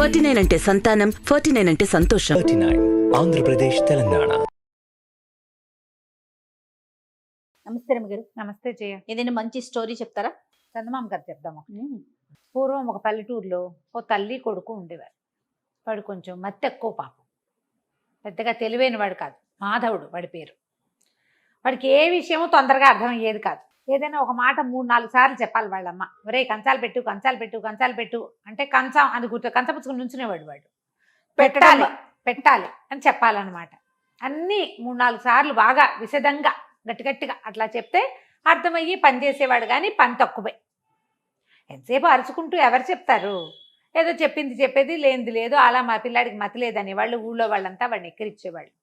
49 అంటే సంతానం, 49 అంటే సంతోషం. 39 ఆంధ్రప్రదేశ్ తెలంగాణ. నమస్తే రమ్మగారు. నమస్తే జయ. ఏదైనా మంచి స్టోరీ చెప్తారా? చందమామ కథ చెప్దాము. పూర్వం ఒక పల్లెటూరులో ఓ తల్లి కొడుకు ఉండేవారు. వాడు కొంచెం మత్తు ఎక్కువ పాపం, పెద్దగా తెలివైన వాడు కాదు. మాధవుడు వాడి పేరు. వాడికి ఏ విషయమో తొందరగా అర్థమయ్యేది కాదు. ఏదైనా ఒక మాట 3-4 సార్లు చెప్పాలి వాళ్ళమ్మ. ఒరే కంచాలు పెట్టు, కంచాలు పెట్టు, కంచాలు పెట్టు అంటే కంచం అది కంచపుచ్చుకుని నుంచునేవాడు. వాడు పెట్టాలి పెట్టాలి అని చెప్పాలన్నమాట. అన్నీ 3-4 సార్లు బాగా విశదంగా గట్టిగట్టిగా అట్లా చెప్తే అర్థమయ్యి పనిచేసేవాడు. కానీ పని తక్కువే. ఎంతసేపు అరుచుకుంటూ ఎవరు చెప్తారు? ఏదో చెప్పింది చెప్పేది, లేనిది లేదు. అలా మా పిల్లాడికి మతి లేదని వాళ్ళు ఊళ్ళో వాళ్ళంతా వాడిని ఎక్కిరిచ్చేవాళ్ళు.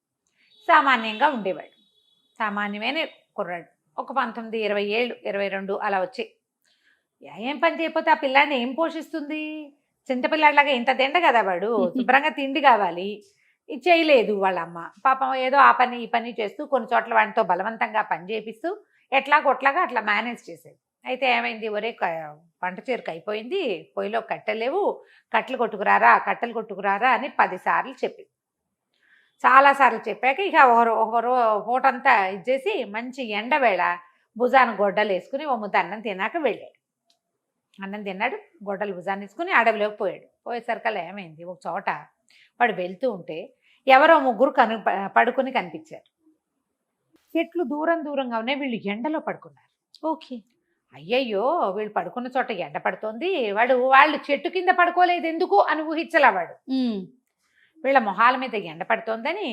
సామాన్యంగా ఉండేవాడు. సామాన్యమైన కుర్రాడు. ఒక 19-20 ఏళ్ళు, 22 అలా వచ్చి ఏం పని చేయకపోతే ఆ పిల్లాడిని ఏం పోషిస్తుంది? చింతపిల్లాడిలాగా ఇంత తిండ కదా వాడు. శుభ్రంగా తిండి కావాలి. ఇది చేయలేదు వాళ్ళమ్మ. పాపం ఏదో ఆ పని ఈ పని చేస్తూ కొన్ని చోట్ల వాడితో బలవంతంగా పని చేపిస్తూ ఎట్లాగొట్లాగా అట్లా మేనేజ్ చేసేది. అయితే ఏమైంది? ఒరే వంట చేరుకు అయిపోయింది, పొయ్యిలో కట్టెలేవు, కట్టెలు కొట్టుకురారా, కట్టెలు కొట్టుకురారా అని 10 సార్లు చెప్పింది. చాలాసార్లు చెప్పాక ఇక ఒకరు పూటంతా ఇచ్చేసి మంచి ఎండవేళ భుజాన్ని గొడ్డలు వేసుకుని ఓ ముద్ద అన్నం తినాక వెళ్ళాడు. అన్నం తిన్నాడు, గొడ్డలు భుజాన్ని వేసుకుని అడవిలోకి పోయాడు. పోయేసరికల్లా ఏమైంది? ఒక చోట వాడు వెళ్తూ ఉంటే ఎవరో ముగ్గురు పడుకుని కనిపించారు. చెట్లు దూరంగా ఉన్నాయి. వీళ్ళు ఎండలో పడుకున్నారు. ఓకే. అయ్యయ్యో వీళ్ళు పడుకున్న చోట ఎండ పడుతోంది. వాళ్ళు చెట్టు కింద పడుకోలేదు ఎందుకు అని ఊహించలా వాడు. వీళ్ళ మొహాల మీద ఎండ పడుతోందని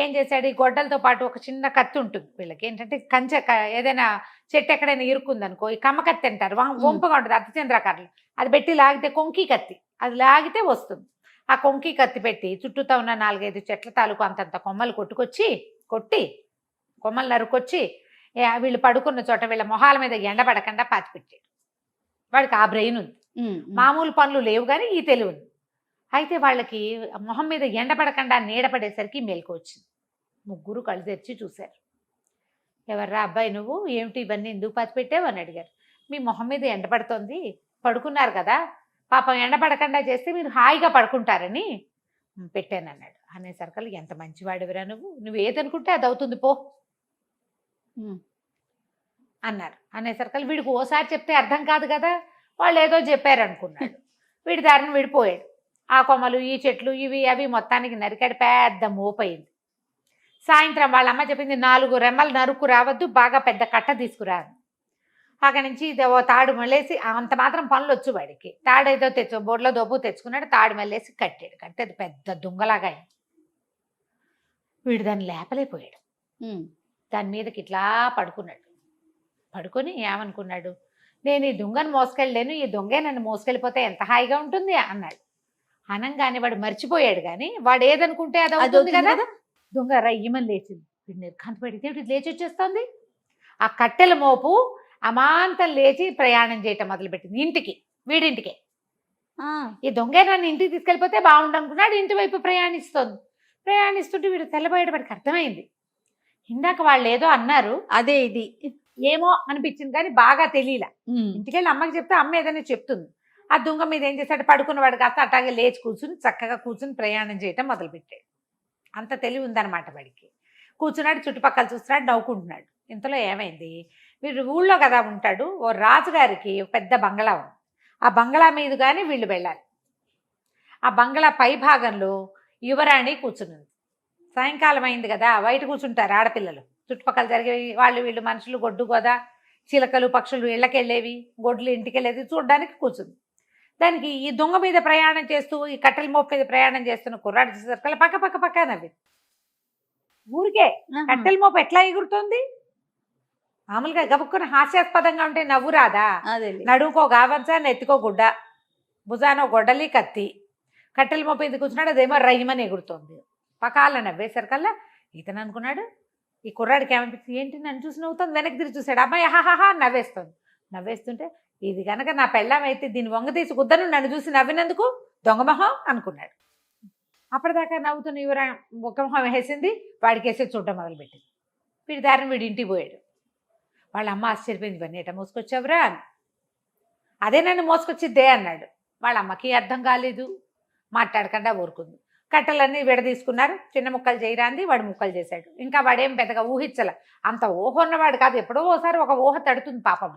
ఏం చేశాడు? ఈ గొడ్డలతో పాటు ఒక చిన్న కత్తి ఉంటుంది వీళ్ళకి. ఏంటంటే కంచె ఏదైనా చెట్టు ఎక్కడైనా ఇరుక్కుందనుకో, ఈ కమ్మ కత్తి అంటారు, వంపుగా ఉంటుంది అర్ధచంద్రాకారులు. అది పెట్టి లాగితే కొంకి కత్తి, అది లాగితే వస్తుంది. ఆ కొంకి కత్తి పెట్టి చుట్టూతో ఉన్న 4-5 చెట్ల తాలూకు అంతంత కొమ్మలు కొట్టి కొమ్మలు నరుకొచ్చి వీళ్ళు పడుకున్న చోట వీళ్ళ మొహాల మీద ఎండ పడకుండా పాతిపెట్టాడు. వాడికి ఆ బ్రెయిన్ ఉంది. మామూలు పనులు లేవు కానీ ఈ తెలివి ఉంది. అయితే వాళ్ళకి మొహం మీద ఎండ పడకుండా నీడ పడేసరికి మెలకు వచ్చింది. ముగ్గురు కళ్ళు తెరిచి చూశారు. ఎవర్రా అబ్బాయి నువ్వు? ఏమిటి ఇవన్నీ ఎందుకు పాతిపెట్టావు అని అడిగారు. మీ మొహం మీద ఎండ పడుతోంది, పడుకున్నారు కదా, పాపం ఎండ పడకుండా చేస్తే మీరు హాయిగా పడుకుంటారని పెట్టానన్నాడు. అనేసరికల్ ఎంత మంచివాడివిరా నువ్వు ఏదనుకుంటే అది అవుతుంది పో అన్నారు. అనేసరికల్ వీడికి ఓసారి చెప్తే అర్థం కాదు కదా, వాళ్ళు ఏదో చెప్పారు అనుకున్నాడు. వీడి దారిని విడిపోయాడు. ఆ కొమ్మలు ఈ చెట్లు ఇవి అవి మొత్తానికి నరికాడు. పెద్ద మోపయింది. సాయంత్రం వాళ్ళమ్మ చెప్పింది 4 రెమ్మలు నరుకు రావద్దు, బాగా పెద్ద కట్ట తీసుకురా. అక్కడి నుంచి ఓ తాడు మళ్ళేసి అంత మాత్రం పనులు వచ్చు వాడికి. తాడు ఏదో బోర్లో దోపు తెచ్చుకున్నాడు. తాడు మళ్ళేసి కట్టాడు. కట్టేది పెద్ద దుంగలాగా అయింది. వీడు దాన్ని లేపలేకపోయాడు. దాని మీదకి ఇట్లా పడుకున్నాడు. పడుకొని ఏమనుకున్నాడు? నేను ఈ దొంగను మోసుకెళ్ళలేను, ఈ దొంగే నన్ను మోసుకెళ్ళిపోతే ఎంత హాయిగా ఉంటుంది అన్నాడు. అనంగానే వాడు మర్చిపోయాడు. కానీ వాడు ఏదనుకుంటే అది అవుతుంది కదా. దొంగ రయ్యమని లేచింది. వీడు నిర్ఘాంత పెడితే వీడు లేచి వచ్చేస్తుంది. ఆ కట్టెల మోపు అమాంతం లేచి ప్రయాణం చేయటం మొదలుపెట్టింది వీడింటికే. ఈ దొంగే నన్ను ఇంటికి తీసుకెళ్ళిపోతే బాగుండు అనుకున్నాడు. ఇంటి వైపు ప్రయాణిస్తుంటే వీడు తెల్లబోయేడు. వాడికి అర్థమైంది ఇందాక వాళ్ళు ఏదో అన్నారు, అదే ఇది ఏమో అనిపించింది కానీ బాగా తెలియలా. ఇంటికెళ్ళి అమ్మకి చెప్తే అమ్మ ఏదైనా చెప్తుంది. ఆ దొంగ మీద ఏం చేశాడు? పడుకున్నవాడు కాస్త అట్లాగే లేచి చక్కగా కూర్చుని ప్రయాణం చేయటం మొదలుపెట్టాడు. అంత తెలివి ఉందన్నమాట వాడికి. కూర్చున్నాడు, చుట్టుపక్కల చూస్తున్నాడు, నవ్వుకుంటున్నాడు. ఇంతలో ఏమైంది? వీడు ఊళ్ళో కదా ఉంటాడు. ఓ రాజుగారికి పెద్ద బంగళా ఉంది. ఆ బంగళా మీద కానీ వీళ్ళు వెళ్ళాలి. ఆ బంగళా పై భాగంలో యువరాణి కూర్చునుంది. సాయంకాలం అయింది కదా, బయట కూర్చుంటారు ఆడపిల్లలు. చుట్టుపక్కల జరిగేవి వీళ్ళు మనుషులు, గొడ్డు గోద, చిలకలు పక్షులు ఇళ్ళకెళ్ళేవి, గొడ్లు ఇంటికెళ్ళేది చూడడానికి కూర్చుంది. దానికి ఈ దొంగ మీద ప్రయాణం చేస్తూ ఈ కట్టెల మోపు మీద ప్రయాణం చేస్తున్న కుర్రాడు చూసేసరికి పక్క నవ్వి. ఊరికే కట్టెల మోపు ఎట్లా ఎగురుతుంది? మామూలుగా గబుక్కుని హాస్యాస్పదంగా ఉంటే నవ్వు రాదా? నడువుకో గావంచ, నెత్తికో గుడ్డ, భుజానో గొడ్డలి కత్తి, కట్టెల మోపు మీద కూర్చున్నాడు. అదేమో రయ్యమని ఎగురుతోంది. పకాల నవ్వేసరికల్లా ఇతను అనుకున్నాడు, ఈ కుర్రాడికి ఏమనిపించింది? ఏంటి నన్ను చూసి నవ్వుతుంది? వెనక్కి తిరిగి చూశాడు. అమ్మాయి హాహాహా నవ్వేస్తుంటే ఇది కనుక నా పెళ్ళాం అయితే దీన్ని వంగ తీసి గుద్దను నన్ను చూసి నవ్వినందుకు దొంగమొహం అనుకున్నాడు. అప్పటిదాకా నవ్వుతున్న యువరా ఒక మొహం వేసింది, వాడికి వేసే చూడటం మొదలుపెట్టింది. వీడి దారిని వీడి ఇంటికి పోయాడు. వాళ్ళ అమ్మ ఆశ్చర్యపోయింది. ఇవన్నీ ఎట మోసుకొచ్చావురా అని. అదే నన్ను మోసుకొచ్చిద్దే అన్నాడు. వాళ్ళ అమ్మకి అర్థం కాలేదు. మాట్లాడకుండా ఊరుకుంది. కట్టెలన్నీ విడదీసుకున్నారు. చిన్న ముక్కలు చేయరాంది, వాడు ముక్కలు చేశాడు. ఇంకా వాడేం పెద్దగా ఊహించల. అంత ఊహ ఉన్నవాడు కాదు, ఎప్పుడో ఓసారి ఒక ఊహ తడుతుంది పాపం.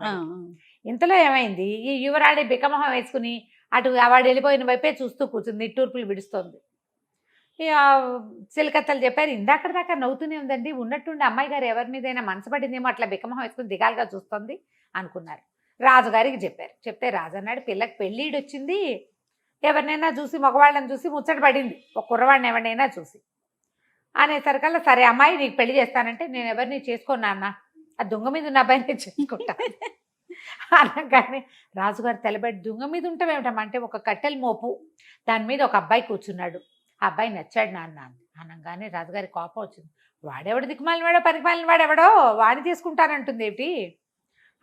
ఇంతలో ఏమైంది, ఈ యువరాణి బిక్కమొహం వేసుకుని అటు వాడు వెళ్ళిపోయిన వైపే చూస్తూ కూర్చుంది, నిట్టూర్పులు విడుస్తోంది. ఇక చిలకత్తలు చెప్పారు, ఇందాక దాకా నవ్వుతూనే ఉందండి, ఉన్నట్టుండి అమ్మాయి గారు ఎవరి మీదైనా మనసు పడిందేమో అట్లా బిక్కమొహం వేసుకుని దిగాలుగా చూస్తుంది అనుకున్నారు. రాజుగారికి చెప్పారు. చెప్తే రాజు అన్నాడు, పిల్లకి పెళ్ళిడు వచ్చింది, ఎవరినైనా చూసి మగవాళ్ళని చూసి ముచ్చట పడింది, ఒక కుర్రవాడిని ఎవరినైనా చూసి అనేసరికల్లా, సరే అమ్మాయి నీకు పెళ్లి చేస్తానంటే నేను ఎవరిని చేసుకోను అన్న, ఆ దొంగ మీద ఉన్న అబ్బాయిని చేసుకుంటా అనగానే రాజుగారు తెలబెట్టి, దొంగ మీద ఉంటామేమిటమ్మా అంటే, ఒక కట్టెల మోపు దాని మీద ఒక అబ్బాయి కూర్చున్నాడు, ఆ అబ్బాయి నచ్చాడు నాన్న అనగానే రాజుగారి కోపం వచ్చింది. వాడెవడు దిక్కుమాలిన వాడో పరిపాలన వాడెవడో వాడిని తీసుకుంటానంటుంది ఏమిటి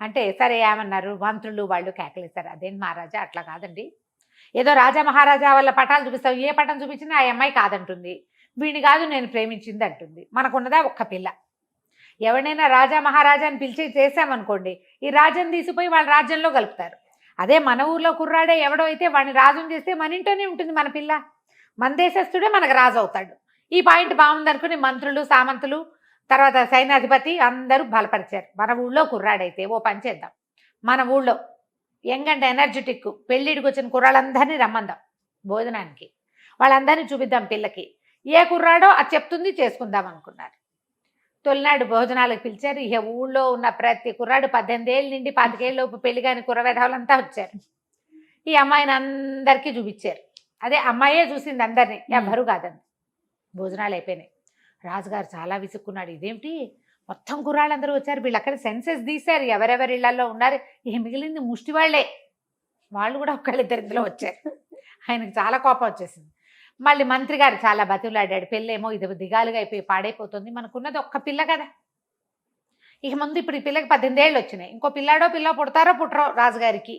అంటే, సరే ఏమన్నారు మంత్రులు వాళ్ళు కేకలేస్తారు. అదేంటి మహారాజా అట్లా కాదండి, ఏదో రాజా మహారాజా వాళ్ళ పటాలు చూపిస్తావు, ఏ పటం చూపించినా ఆ అమ్మాయి కాదంటుంది, వీడిని కాదు నేను ప్రేమించింది అంటుంది. మనకున్నదా ఒక్క పిల్ల, ఎవరినైనా రాజా మహారాజా అని పిలిచి చేసామనుకోండి, ఈ రాజ్యం తీసిపోయి వాళ్ళ రాజ్యంలో కలుపుతారు. అదే మన ఊర్లో కుర్రాడే ఎవడో అయితే వాడిని రాజుని చేస్తే మన ఇంట్లోనే ఉంటుంది మన పిల్ల, మన దేశస్తుడే మనకు రాజు అవుతాడు. ఈ పాయింట్ బాగుందనుకుని మంత్రులు సామంతులు తర్వాత సైన్యాధిపతి అందరూ బలపరిచారు. మన ఊళ్ళో కుర్రాడైతే ఓ పని చేద్దాం, మన ఊళ్ళో యంగంటే ఎనర్జెటిక్ పెళ్ళిడికి వచ్చిన కుర్రాళ్ళందరినీ రమ్మందాం భోజనానికి, వాళ్ళందరినీ చూపిద్దాం పిల్లకి, ఏ కుర్రాడో అది చెప్తుంది చేసుకుందాం అనుకున్నారు. తొలినాడు భోజనాలకు పిలిచారు. ఇక ఊళ్ళో ఉన్న ప్రతి కుర్రాడు 18 ఏళ్ళ నుండి 25 ఏళ్ళలోపు పెళ్లి కాని కుర్రవేధవులంతా వచ్చారు. ఈ అమ్మాయిని అందరికీ చూపించారు. అదే అమ్మాయే చూసింది అందరినీ, ఎవ్వరు కాదండి. భోజనాలు అయిపోయినాయి. రాజుగారు చాలా విసుక్కున్నాడు, ఇదేమిటి మొత్తం కుర్రాళ్ళందరూ వచ్చారు, వీళ్ళు అక్కడ సెన్సెస్ తీశారు ఎవరెవరి ఇళ్లలో ఉన్నారు, ఇక మిగిలింది ముష్టి వాళ్ళే, వాళ్ళు కూడా ఒకళ్ళిద్దరిద్దరు వచ్చారు. ఆయనకు చాలా కోపం వచ్చేసింది. మళ్ళీ మంత్రి గారు చాలా బతిలాడాడు, పెళ్ళేమో ఇది దిగాలుగా అయిపోయి పాడైపోతుంది, మనకున్నది ఒక్క పిల్ల కదా, ఇక ముందు ఇప్పుడు ఈ పిల్లకి 18 ఏళ్ళు వచ్చినాయి, ఇంకో పిల్లాడో పిల్ల పుడతారో పుట్టరో రాజుగారికి,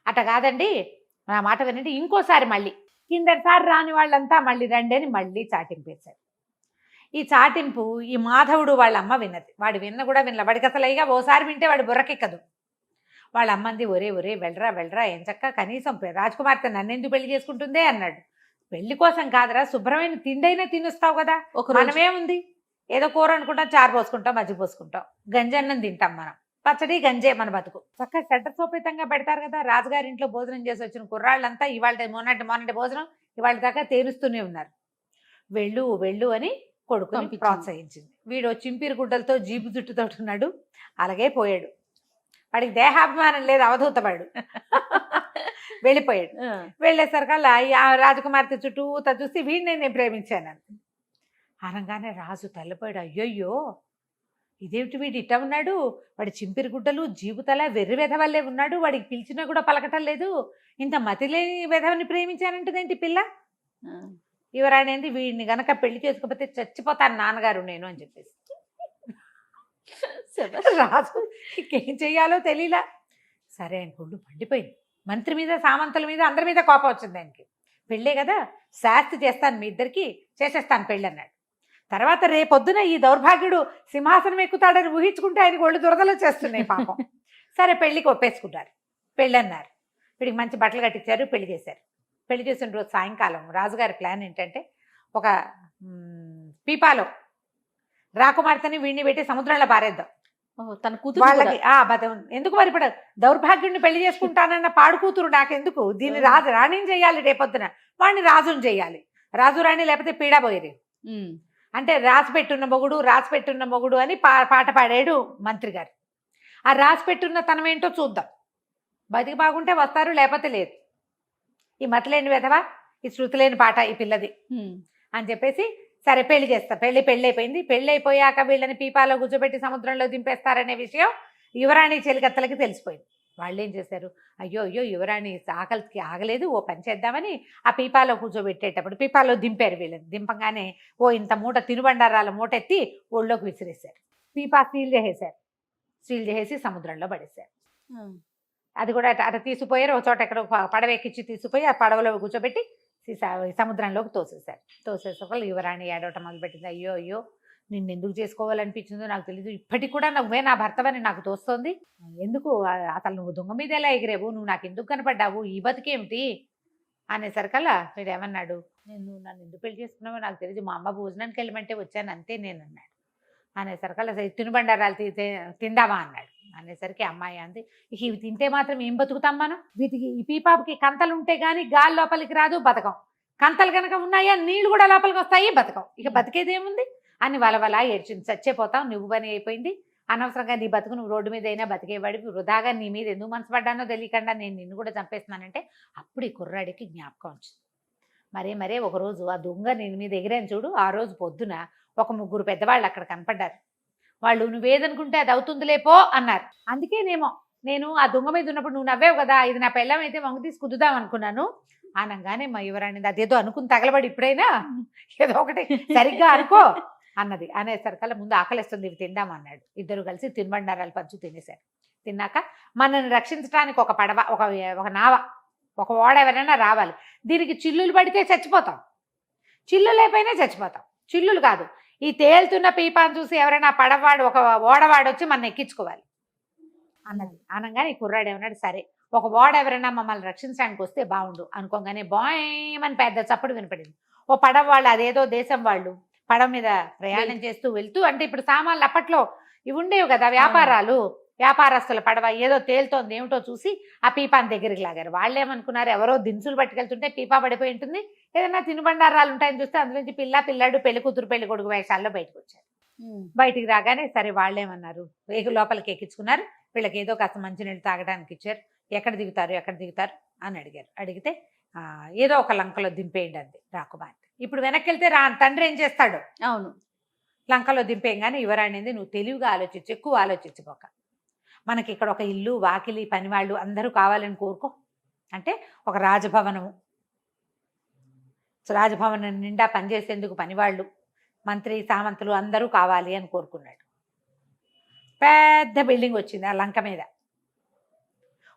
అట కాదండి నా మాట వినండి, ఇంకోసారి మళ్ళీ కిందసారి రాని వాళ్ళంతా మళ్ళీ రండి అని మళ్ళీ చాటింపేశారు. ఈ చాటింపు ఈ మాధవుడు వాళ్ళ అమ్మ విన్నది. వాడు విన్న కూడా వినలే, వాడికి అసలు అయ్యిగా ఓసారి వింటే వాడు బుర్రకెక్కదు. వాళ్ళ అమ్మంది, ఒరే ఒరే వెళ్ళరా వెళ్ళరా, ఏం చక్క కనీసం రాజకుమార్తె నన్నెందుకు పెళ్లి చేసుకుంటుందే అన్నాడు. పెళ్లి కోసం కాదురా, శుభ్రమైన తిండైనా తినొస్తావు కదా, మనమేముంది ఏదో కూర అనుకుంటాం, చారు పోసుకుంటాం, మజ్జిగ పోసుకుంటాం, గంజన్నం తింటాం, మనం పచ్చడి గంజే మన బతుకు, చక్కగా శటసోపేతంగా పెడతారు కదా. రాజుగారి ఇంట్లో భోజనం చేసి వచ్చిన కుర్రాళ్ళంతా ఇవాళ మొన్నటి భోజనం ఇవాళ దాకా తేరుస్తూనే ఉన్నారు. వెళ్ళు వెళ్ళు అని కొడుకుని ప్రోత్సహించింది. వీడు చింపిరి గుడ్డలతో జీబు జుట్టుతో ఉన్నాడు, అలాగే పోయాడు. వాడికి దేహాభిమానం లేదు, అవధూతవాడు. వెళ్ళిపోయాడు. వెళ్ళేసరికల్లా ఆ రాజకుమార్తె చుట్టూ చూసి వీడిని నేను ప్రేమించాను అనగానే రాజు తల్లిపోయాడు. అయ్యయ్యో ఇదేమిటి వీడు ఇట్ట ఉన్నాడు, వాడి చింపిరి గుడ్డలు జీబుతల వెర్రి వెధవల్లే ఉన్నాడు, వాడికి పిలిచినా కూడా పలకటం లేదు, ఇంత మతిలేని వెధవని ప్రేమించానంటుందేంటి పిల్ల. యువరాణి వీడిని గనక పెళ్లి చేసుకోకపోతే చచ్చిపోతాను నాన్నగారు నేను అని చెప్పేసి. రాజు ఇంకేం చెయ్యాలో తెలియలా. సరే ఆయన గుండు మండిపోయింది. మంత్రి మీద సామంతుల మీద అందరి మీద కోపం వచ్చింది ఆయనకి. పెళ్ళే కదా, శాస్తి చేస్తాను మీ ఇద్దరికి, చేసేస్తాను పెళ్ళి అన్నాడు. తర్వాత రేపొద్దున ఈ దౌర్భాగ్యుడు సింహాసనం ఎక్కుతాడని ఊహించుకుంటే ఆయనకు ఒళ్ళు దురదలు చేస్తున్నాయి పాపం. సరే పెళ్ళికి ఒప్పేసుకుంటారు, పెళ్ళి అన్నారు. వీడికి మంచి బట్టలు కట్టించారు, పెళ్లి చేశారు. పెళ్లి చేసిన రోజు సాయంకాలం రాజుగారి ప్లాన్ ఏంటంటే, ఒక పీపాలో రాకుమార్తెని వీడిని పెట్టి సముద్రంలో పారేద్దాం, తన కూతురు వాళ్ళకి ఎందుకు మరి ఇప్పుడు దౌర్భాగ్యుడిని పెళ్లి చేసుకుంటానన్న పాడు కూతురు నాకెందుకు, దీన్ని రాణిని చెయ్యాలి, రేపొద్దున వాడిని రాజుని చెయ్యాలి, రాజు రాణి లేకపోతే పీడా పోయేది అంటే రాసి పెట్టున్న మొగుడు అని పాట పాడాడు మంత్రి గారు. ఆ రాసి పెట్టున్న తనం ఏంటో చూద్దాం, బతికి బాగుంటే వస్తారు లేకపోతే లేదు, ఈ మతలేని వెధవా, ఈ శృతి లేని పాట ఈ పిల్లది అని చెప్పేసి సరే పెళ్లి చేస్తా. పెళ్లి అయిపోయింది. పెళ్లి అయిపోయాక వీళ్ళని పీపాలో కూర్చోబెట్టి సముద్రంలో దింపేస్తారనే విషయం యువరాణి చెలికత్తలకి తెలిసిపోయింది. వాళ్ళు ఏం చేశారు, అయ్యో యువరాణి ఆకలికి ఆగలేదు, ఓ పని చేద్దామని ఆ పీపాలో కూర్చోబెట్టేటప్పుడు పీపాలో దింపారు. వీళ్ళని దింపగానే ఓ ఇంత మూట తినుబండారాల మూట ఎత్తి ఒళ్ళోకి విసిరేశారు. పీపా సీల్ చేసేసి సముద్రంలో పడేశారు. అది కూడా అటు తీసిపోయారు, ఒక చోట ఎక్కడ పడవెక్కించి తీసిపోయి ఆ పడవలో కూర్చోబెట్టి సముద్రంలోకి తోసేసరికి యువరాణి ఏడవటం మొదలుపెట్టింది. అయ్యో నిన్నెందుకు చేసుకోవాలనిపించిందో నాకు తెలీదు, ఇప్పటికి కూడా నువ్వే నా భర్తవని నాకు తోస్తోంది, ఎందుకు అసలు నువ్వు దొంగ మీద ఎలా ఎగిరేవు, నువ్వు నాకు ఎందుకు కనపడ్డావు, ఈ బతికేమిటి అనేసరికల్లా వీడు ఏమన్నాడు, నన్ను ఎందుకు పెళ్లి చేసుకున్నావో నాకు తెలియదు, మా అమ్మ భోజనానికి వెళ్ళమంటే వచ్చాను అంతే నేను అన్నాడు. అనేసరికల్లా తినుబండారాలు తిందామా అన్నాడు. అనేసరికి అమ్మాయి అంది, ఇవి తింటే మాత్రం ఏం బతుకుతాం మనం, వీటికి ఈ పీపాపకి కంతలు ఉంటే గానీ గాలి లోపలికి రాదు, బతకం. కంతలు కనుక ఉన్నాయా నీళ్లు కూడా లోపలికి వస్తాయి, బతకం. ఇక బతికేదేముంది అని వలవలా ఏడ్చింది. చచ్చిపోతాం, నువ్వు పని అయిపోయింది, అనవసరంగా నీ బతుకు నువ్వు రోడ్డు మీద అయినా బతికేవాడివి, వృధాగా నీ మీద ఎందుకు మనసు పడ్డానో తెలియకుండా నేను నిన్ను కూడా చంపేస్తున్నానంటే అప్పుడు ఈ కుర్రాడికి జ్ఞాపకం వచ్చింది. మరే ఒకరోజు ఆ దొంగ నేను మీద ఎగిరాను చూడు, ఆ రోజు పొద్దున ఒక 3 పెద్దవాళ్ళు అక్కడ కనపడ్డారు. వాళ్ళు నువ్వేదనుకుంటే అది అవుతుందిలే పో అన్నారు. అందుకేనేమో నేను ఆ దొంగ మీద ఉన్నప్పుడు నువ్వు నవ్వేవు కదా, ఇది నా పెళ్ళం అయితే వంగు తీసి కుదుదాం అనుకున్నాను అనగానే మా యువరాణి అదేదో అనుకుని తగలబడి ఇప్పుడైనా ఏదో ఒకటి సరిగ్గా అనుకో అన్నది. అనేసరికల్లా ముందు ఆకలిస్తుంది ఇవి తిందామన్నాడు. ఇద్దరు కలిసి తినుబండారాలు పంచు తినేశారు. తిన్నాక మనల్ని రక్షించడానికి ఒక పడవ, ఒక నావ, ఒక ఓడ ఎవరైనా రావాలి. దీనికి చిల్లులు పడితే చచ్చిపోతాం, చిల్లులు అయిపోయినా చచ్చిపోతాం. చిల్లులు కాదు, ఈ తేలుతున్న పీపాను చూసి ఎవరైనా పడవాడు ఒక ఓడవాడు వచ్చి మన ఎక్కించుకోవాలి అన్నది. అనగానే ఈ కుర్రాడు ఏమన్నాడు, సరే ఒక ఓడ ఎవరైనా మమ్మల్ని రక్షించడానికి వస్తే బాగుండు అనుకోగానే బాయమని పెద్ద చప్పుడు వినపడింది. ఓ పడవ వాళ్ళు, అదేదో దేశం వాళ్ళు పడవ మీద ప్రయాణం చేస్తూ వెళ్తూ, అంటే ఇప్పుడు సామాన్లు అప్పట్లో ఇవి ఉండేవి కదా, వ్యాపారస్తుల పడవ ఏదో తేలుతోంది ఏమిటో చూసి ఆ పీపాని దగ్గరికి లాగారు. వాళ్ళు ఏమనుకున్నారు, ఎవరో దినుసులు పట్టుకెళ్తుంటే పీపా పడిపోయి ఉంటుంది, ఏదైనా తినుబండారాలు ఉంటాయని చూస్తే అందులోంచి పిల్లాడు పెళ్లి కూతురు పెళ్లి కొడుకు వేషాల్లో బయటకు వచ్చారు. బయటికి రాగానే సరే వాళ్ళేమన్నారు, లోపలికి ఎక్కించుకున్నారు. వీళ్ళకి ఏదో కాస్త మంచినీళ్ళు తాగడానికి ఇచ్చారు. ఎక్కడ దిగుతారు అని అడిగారు. అడిగితే ఏదో ఒక లంకలో దింపేయండి అంది రాకుమార్తె. ఇప్పుడు వెనక్కి వెళ్తే తండ్రి ఏం చేస్తాడు, అవును లంకలో దింపేయంగానే యువరాణింది, నువ్వు తెలివిగా ఆలోచించు, ఎక్కువ ఆలోచించుకోక, మనకి ఇక్కడ ఒక ఇల్లు వాకిలి పనివాళ్ళు అందరూ కావాలని కోరుకో. అంటే ఒక రాజభవనం నిండా పనిచేసేందుకు పనివాళ్ళు, మంత్రి సామంతులు అందరూ కావాలి అని కోరుకున్నాడు. పెద్ద బిల్డింగ్ వచ్చింది ఆ లంక మీద.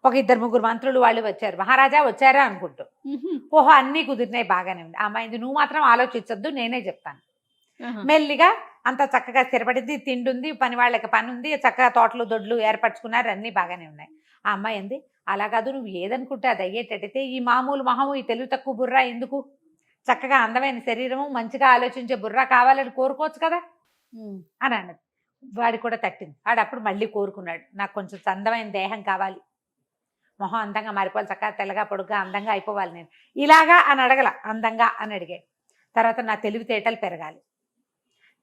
ఒక 2-3 మంత్రులు వాళ్ళు వచ్చారు. మహారాజా వచ్చారా అనుకుంటూ. ఓహో అన్నీ కుదిరినాయి, బాగానే ఉంది. అమ్మాయింది, నువ్వు మాత్రం ఆలోచించొద్దు, నేనే చెప్తాను. మెల్లిగా అంత చక్కగా స్థిరపడింది, తిండి ఉంది, పని వాళ్ళకి పని ఉంది, చక్కగా తోటలు దొడ్లు ఏర్పరచుకున్నారు, అన్నీ బాగానే ఉన్నాయి. ఆ అమ్మాయి అంది, అలా కాదు, నువ్వు ఏదనుకుంటే అది అయ్యేటట్టయితే ఈ మామూలు మొహము, ఈ తెలివి తక్కువ బుర్రా ఎందుకు, చక్కగా అందమైన శరీరము, మంచిగా ఆలోచించే బుర్రా కావాలని కోరుకోవచ్చు కదా అని అన్నది. వాడి కూడా తట్టింది. వాడు అప్పుడు మళ్ళీ కోరుకున్నాడు, నాకు కొంచెం అందమైన దేహం కావాలి, మొహం అందంగా మారిపోవాలి, చక్కగా తెల్లగా పొడుగ్గా అందంగా అయిపోవాలి, నేను ఇలాగా అని అడగల, అందంగా అని అడిగాడు. తర్వాత నా తెలివితేటలు పెరగాలి,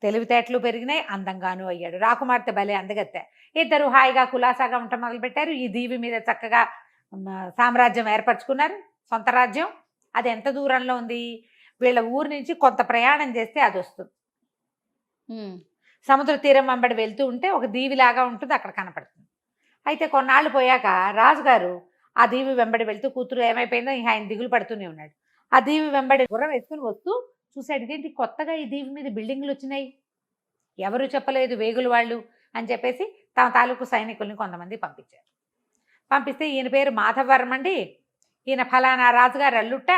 తెలివితేటలు పెరిగినాయి, అందంగానూ అయ్యాడు. రాకుమార్తె భలే అందగత్తె. ఇద్దరు హాయిగా కులాసాగా ఉండటం మొదలుపెట్టారు. ఈ దీవి మీద చక్కగా సామ్రాజ్యం ఏర్పరచుకున్నారు, సొంత రాజ్యం. అది ఎంత దూరంలో ఉంది, వీళ్ళ ఊరు నుంచి కొంత ప్రయాణం చేస్తే అది వస్తుంది. సముద్ర తీరం వెంబడి వెళ్తూ ఉంటే ఒక దీవిలాగా ఉంటుంది, అక్కడ కనపడుతుంది. అయితే కొన్నాళ్ళు పోయాక రాజుగారు ఆ దీవి వెంబడి వెళ్తూ, కూతురు ఏమైపోయిందో ఇంకా ఆయన దిగులు పడుతూనే ఉన్నాడు. ఆ దీవి వెంబడి గుర్రం వేసుకుని వస్తూ చూశాడు, ఇదేంటి కొత్తగా ఈ దీవి మీద బిల్డింగ్లు వచ్చినాయి, ఎవరు చెప్పలేదు వేగులు వాళ్ళు అని చెప్పేసి తమ తాలూకు సైనికుల్ని కొంతమంది పంపించారు. పంపిస్తే ఈయన పేరు మాధవర్మ అండి, ఈయన ఫలానా రాజుగారు అల్లుట్ట,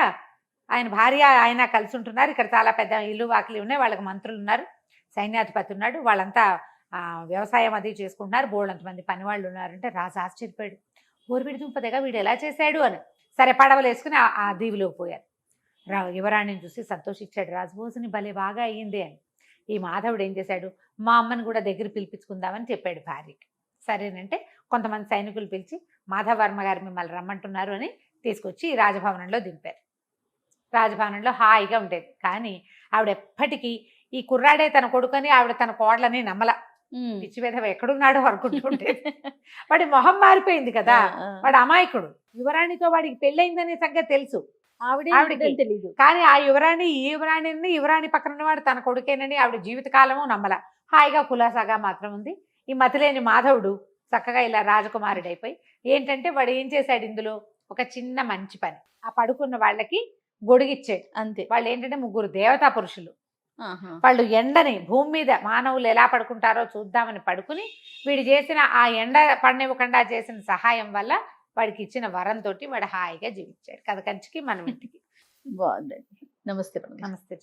ఆయన భార్య ఆయన కలిసి ఉంటున్నారు, ఇక్కడ చాలా పెద్ద ఇల్లు వాకిలి ఉన్నాయి, వాళ్ళకి మంత్రులు ఉన్నారు, సైన్యాధిపతి ఉన్నాడు, వాళ్ళంతా వ్యవసాయం అది చేసుకుంటున్నారు, బోళ్ళంతమంది పని వాళ్ళు ఉన్నారంటే రాజు ఆశ్చర్యపోయాడు. ఊరివిడి దుంపదగా వీడు ఎలా చేశాడు అని. సరే పడవలు వేసుకుని ఆ దీవిలోకి పోయారు. యువరాణిని చూసి సంతోషించాడు రాజు, భోజని భలే బాగా అయ్యింది అని. ఈ మాధవుడు ఏం చేశాడు, మా అమ్మని కూడా దగ్గర పిలిపించుకుందామని చెప్పాడు భార్యకి. సరేనంటే కొంతమంది సైనికులు పిలిచి మాధవర్మ గారు మిమ్మల్ని రమ్మంటున్నారు అని తీసుకొచ్చి రాజభవనంలో దింపారు. రాజభవనంలో హాయిగా ఉండేది. కానీ ఆవిడ ఎప్పటికీ ఈ కుర్రాడే తన కొడుకని, ఆవిడ తన కోడలని నమ్మల. పిచ్చి విధవ ఎక్కడున్నాడో అనుకుంటుంటే వాడి మొహం మారిపోయింది కదా, వాడు అమాయకుడు. యువరాణితో వాడికి పెళ్ళయిందనే సంగతి తెలుసు, ఆవిడకి తెలియదు. కానీ ఆ యువరాణి పక్కన ఉన్నవాడు తన కొడుకేనని ఆవిడ జీవితకాలము నమ్మల. హాయిగా కులాసాగా మాత్రం ఉంది. ఈ మతిలేని మాధవుడు చక్కగా ఇలా రాజకుమారుడు అయిపోయి, ఏంటంటే వాడు ఏం చేశాడు ఇందులో ఒక చిన్న మంచి పని, ఆ పడుకున్న వాళ్ళకి గొడుగిచ్చాడు అంతే. వాళ్ళు ఏంటంటే 3 దేవతా పురుషులు, వాళ్ళు ఎండని భూమి మీద మానవులు ఎలా పడుకుంటారో చూద్దామని పడుకుని, వీడు చేసిన ఆ ఎండ పడనివ్వకుండా చేసిన సహాయం వల్ల వాడికి ఇచ్చిన వరంతో వాడు హాయిగా జీవించాడు. కథ కంచికి మనం ఇంటికి. బాగుందండి. నమస్తే. నమస్తే.